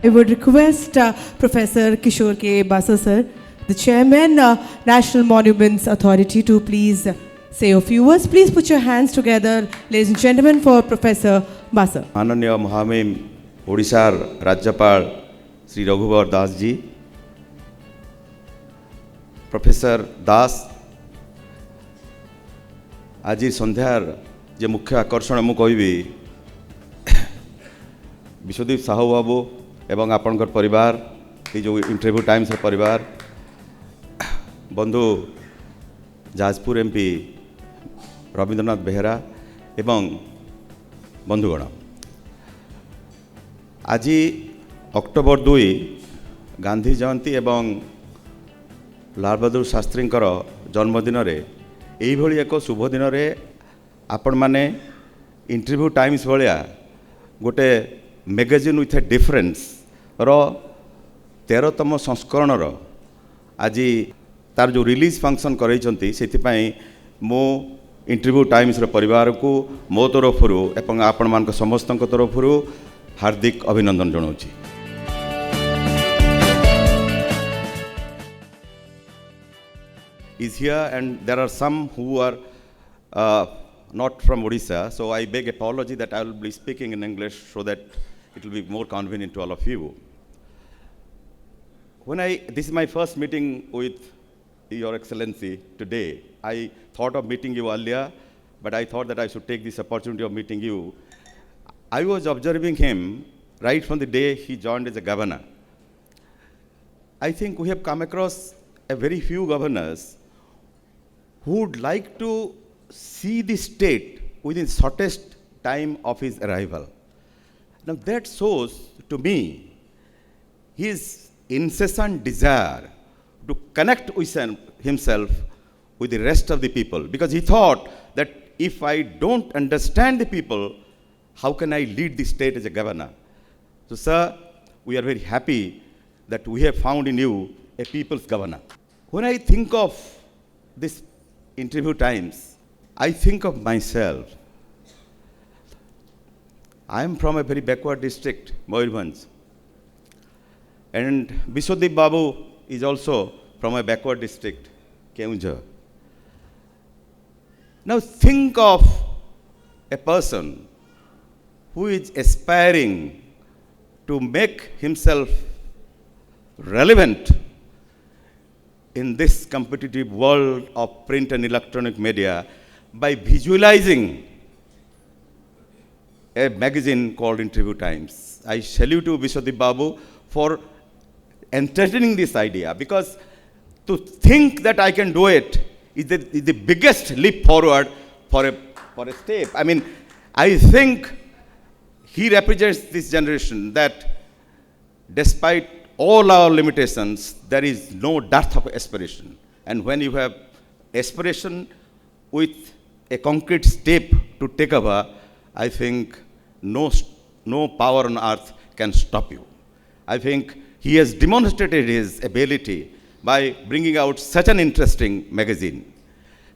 I would request Professor Kishor K. Basa sir, the Chairman, National Monuments Authority, to please say a few words. Please put your hands together, ladies and gentlemen, for Professor Basa. माननीय महामहिम ओडिशार राज्यपाल श्री रघुवर Das ji, professor दास आज संध्यार जे मुख्य आकर्षण मु कहबी विश्वदीप साहू बाबू एवं आपणकर परिवार ये जो इंटरव्यू टाइम्स परिवार बंधु जाजपुर एमपी रवींद्रनाथ बेहेरा एवं बंधुगण आज अक्टोबर 2 गांधी जयंती एवं लाल बहादुर शास्त्री जन्मदिन रे यही भली एक शुभ दिन रे आपण माने इंटरव्यू टाइम्स भाया गोटे मैगजीन विथ ए डिफरेंस रो 13तम संस्करण रो आज तार जो रिलीज फंक्शन करैछंती सेतिपई मो इंटरव्यू टाइम्स रो परिवार को मो तरफरु एवं आपण मान समस्त तरफरु हार्दिक अभिनंदन जनाऊँगी। Is here and there are some who are not from Odisha, so I beg apology that I will be speaking in English so that it will be more convenient to all of you. This is my first meeting with Your Excellency today. I thought of meeting you earlier, but I thought that I should take this opportunity of meeting you. I was observing him right from the day he joined as a governor. I think we have come across a very few governors who would like to see the state within shortest time of his arrival. Now that shows to me his incessant desire to connect with himself with the rest of the people, because he thought that if I don't understand the people, how can I lead the state as a governor? So sir, we are very happy that we have found in you a people's governor. When I think of this interview times, I think of myself. I am from a very backward district, Mayurbhanj. And Biswadeep Babu is also from a backward district, Keunjhar. Now think of a person who is aspiring to make himself relevant in this competitive world of print and electronic media by visualizing a magazine called Interview Times. I salute you, Biswadeep Babu, for entertaining this idea, because to think that I can do it is the biggest leap forward for a step. I mean, I think he represents this generation that despite all our limitations, there is no dearth of aspiration. And when you have aspiration with a concrete step to take over, I think no power on earth can stop you. I think he has demonstrated his ability by bringing out such an interesting magazine.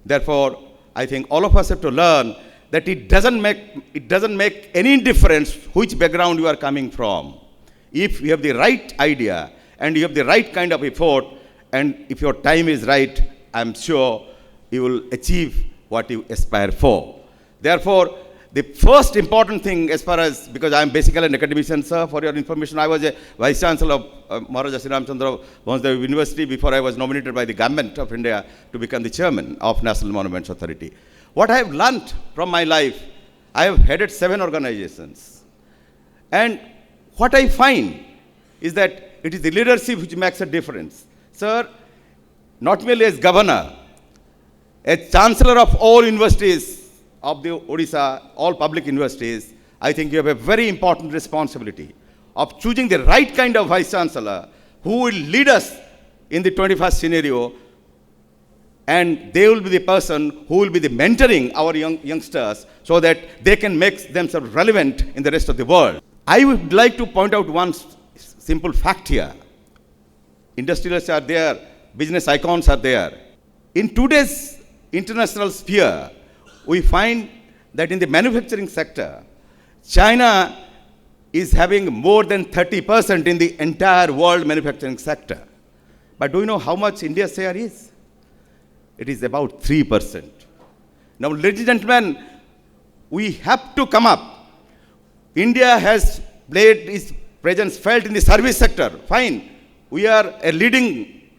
Therefore, I think all of us have to learn that it doesn't make any difference which background you are coming from. If you have the right idea and you have the right kind of effort, and if your time is right, I'm sure you will achieve what you aspire for. Therefore, the first important thing, as far as, because I am basically an academician, sir, for your information, I was a Vice Chancellor of Maharaja Sri Ramchandra Vansudeva University before I was nominated by the Government of India to become the Chairman of National Monuments Authority. What I have learnt from my life, I have headed 7 organizations. And what I find is that it is the leadership which makes a difference. Sir, not merely as governor, as chancellor of all universities of the Odisha, all public universities, I think you have a very important responsibility of choosing the right kind of vice chancellor who will lead us in the 21st scenario, and they will be the person who will be the mentoring our youngsters so that they can make themselves relevant in the rest of the world. I would like to point out one simple fact here. Industrialists are there, business icons are there. In today's international sphere, we find that in the manufacturing sector, China is having more than 30% in the entire world manufacturing sector. But do you know how much India's share is? It is about 3%. Now, ladies and gentlemen, we have to come up. India has played its presence felt in the service sector. Fine. We are a leading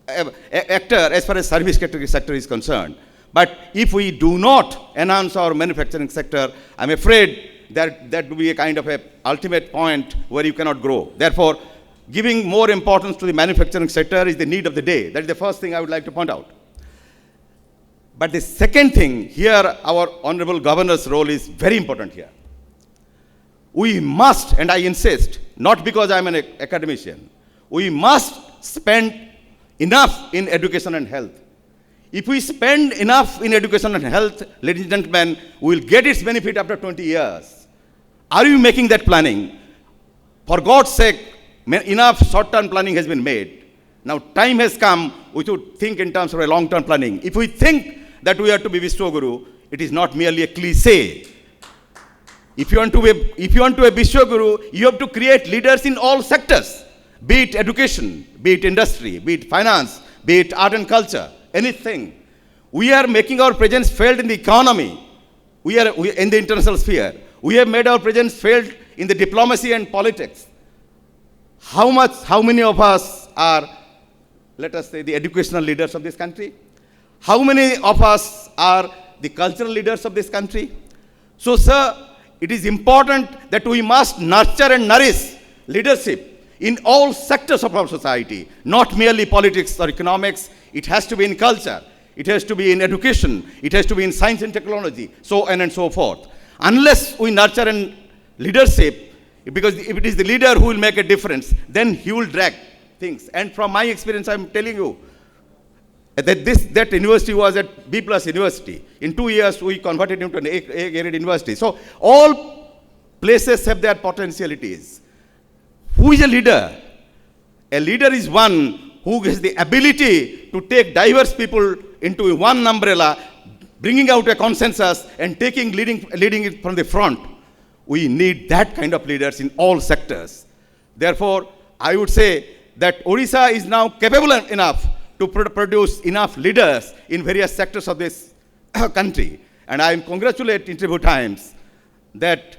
actor as far as service sector is concerned. But if we do not enhance our manufacturing sector, I'm afraid that will be a kind of a ultimate point where you cannot grow. Therefore, giving more importance to the manufacturing sector is the need of the day. That is the first thing I would like to point out. But the second thing, here our Honorable Governor's role is very important here. We must, and I insist, not because I'm an academician, we must spend enough in education and health. If we spend enough in education and health, ladies and gentlemen, we will get its benefit after 20 years. Are you making that planning? For God's sake, enough short-term planning has been made. Now time has come, we should think in terms of a long-term planning. If we think that we are to be Vishwaguru, it is not merely a cliche. If you want to be a Vishwaguru, you have to create leaders in all sectors, be it education, be it industry, be it finance, be it art and culture, anything. We are making our presence felt in the economy. We are in the international sphere. We have made our presence felt in the diplomacy and politics. How many of us are, let us say, the educational leaders of this country? How many of us are the cultural leaders of this country? So, sir, it is important that we must nurture and nourish leadership in all sectors of our society, not merely politics or economics. It has to be in culture. It has to be in education. It has to be in science and technology, so on and so forth. Unless we nurture and leadership, because if it is the leader who will make a difference, then he will drag things. And from my experience, I'm telling you that university was at B+ university. In 2 years, we converted into an A-grade university. So all places have their potentialities. Who is a leader? A leader is one who has the ability to take diverse people into one umbrella, bringing out a consensus and leading it from the front. We need that kind of leaders in all sectors. Therefore, I would say that Odisha is now capable enough to produce enough leaders in various sectors of this country. And I congratulate Interview Times that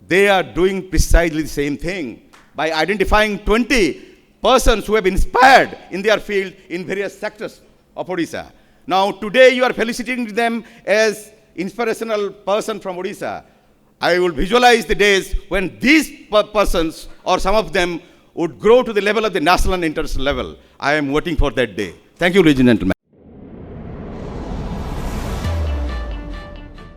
they are doing precisely the same thing by identifying 20 persons who have inspired in their field in various sectors of Odisha. Now, today you are felicitating them as inspirational person from Odisha. I will visualize the days when these persons or some of them would grow to the level of the national and international level. I am waiting for that day. Thank you, ladies and gentlemen.